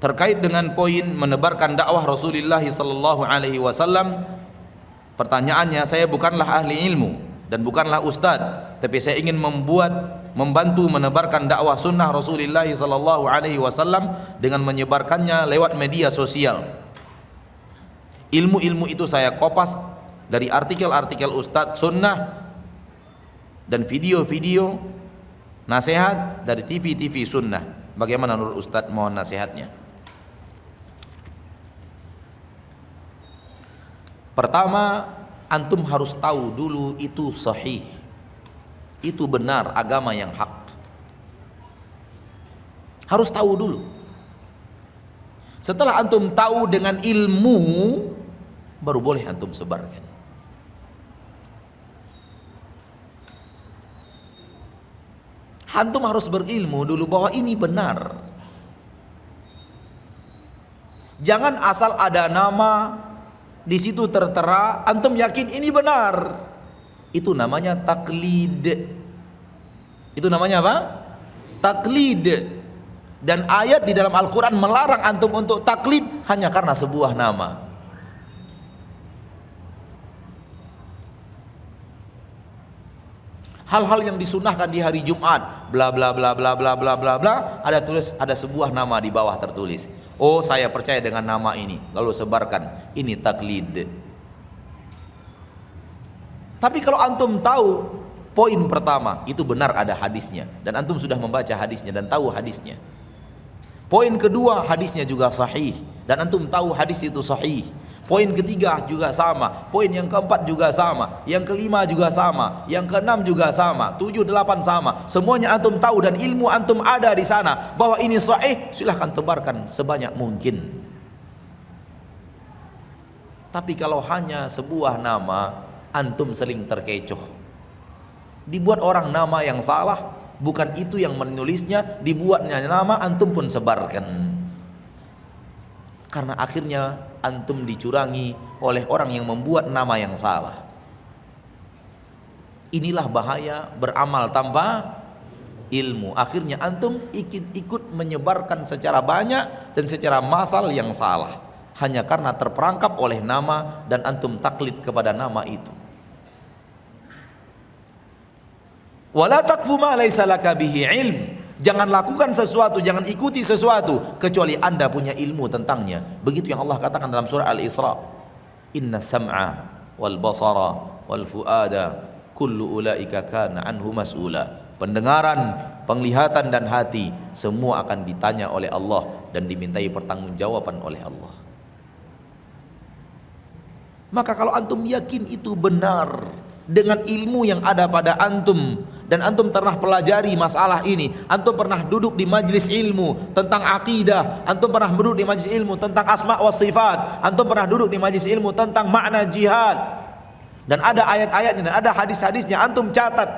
terkait dengan poin menebarkan dakwah Rasulullah sallallahu alaihi wasallam. Pertanyaannya, saya bukanlah ahli ilmu dan bukanlah ustadz, tapi saya ingin membantu menebarkan dakwah sunnah Rasulullah sallallahu alaihi wasallam dengan menyebarkannya lewat media sosial. Ilmu-ilmu itu saya kopas dari artikel-artikel ustadz sunnah dan video-video nasihat dari TV-TV sunnah. Bagaimana menurut ustadz, mohon nasihatnya. Pertama, antum harus tahu dulu itu sahih, itu benar, agama yang hak. Harus tahu dulu. Setelah antum tahu dengan ilmu, baru boleh antum sebarkan. Antum harus berilmu dulu bahwa ini benar. Jangan asal ada nama di situ tertera, antum yakin ini benar. Itu namanya taklid. Itu namanya apa? Taklid. Dan ayat di dalam Al-Quran melarang antum untuk taklid hanya karena sebuah nama. Hal-hal yang disunahkan di hari Jumat, bla bla bla bla bla bla bla bla, ada sebuah nama di bawah tertulis. Oh, saya percaya dengan nama ini, lalu sebarkan. Ini taklid. Tapi kalau antum tahu poin pertama itu benar, ada hadisnya, dan antum sudah membaca hadisnya dan tahu hadisnya. Poin kedua, hadisnya juga sahih dan antum tahu hadis itu sahih. Poin ketiga juga sama, poin yang keempat juga sama, yang kelima juga sama, yang keenam juga sama, 7, 8 sama. Semuanya antum tahu dan ilmu antum ada di sana bahwa ini sahih, silahkan tebarkan sebanyak mungkin. Tapi kalau hanya sebuah nama, antum sering terkecoh. Dibuat orang nama yang salah, bukan itu yang menulisnya, dibuatnya nama, antum pun sebarkan. Karena akhirnya antum dicurangi oleh orang yang membuat nama yang salah. Inilah bahaya beramal tanpa ilmu. Akhirnya antum ikut menyebarkan secara banyak dan secara massal yang salah, hanya karena terperangkap oleh nama dan antum taklid kepada nama itu. Wala taqfu ma laysa laka bihi ilm. Jangan lakukan sesuatu, jangan ikuti sesuatu kecuali anda punya ilmu tentangnya. Begitu yang Allah katakan dalam surah Al-Isra, inna sam'a wal basara wal fuada kullu ulaika kana anhu mas'ula. Pendengaran, penglihatan dan hati semua akan ditanya oleh Allah dan dimintai pertanggungjawaban oleh Allah. Maka kalau antum yakin itu benar dengan ilmu yang ada pada antum, dan antum pernah pelajari masalah ini, antum pernah duduk di majlis ilmu tentang akidah, antum pernah duduk di majlis ilmu tentang asma wa sifat, antum pernah duduk di majlis ilmu tentang makna jihad, dan ada ayat-ayatnya dan ada hadis-hadisnya, antum catat,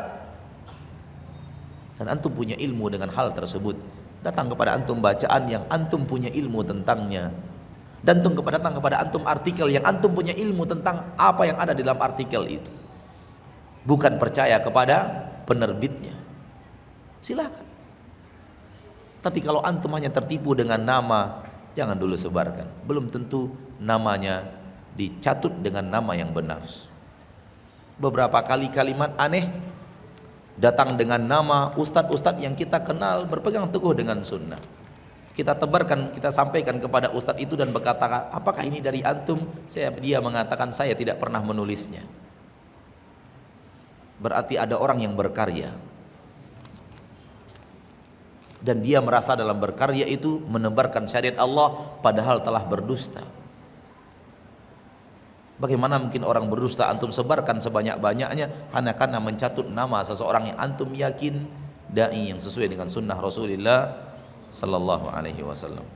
dan antum punya ilmu dengan hal tersebut, datang kepada antum bacaan yang antum punya ilmu tentangnya, dan datang kepada antum artikel yang antum punya ilmu tentang apa yang ada di dalam artikel itu. Bukan percaya kepada penerbitnya, silakan. Tapi kalau antum hanya tertipu dengan nama, jangan dulu sebarkan. Belum tentu namanya dicatut dengan nama yang benar. Beberapa kali kalimat aneh datang dengan nama ustadz-ustadz yang kita kenal berpegang teguh dengan sunnah. Kita tebarkan, kita sampaikan kepada ustadz itu dan berkata, apakah ini dari antum? Dia mengatakan, saya tidak pernah menulisnya. Berarti ada orang yang berkarya dan dia merasa dalam berkarya itu menebarkan syariat Allah, padahal telah berdusta. Bagaimana mungkin orang berdusta antum sebarkan sebanyak-banyaknya hanya karena mencatut nama seseorang yang antum yakin dai yang sesuai dengan sunnah Rasulullah sallallahu alaihi wasallam.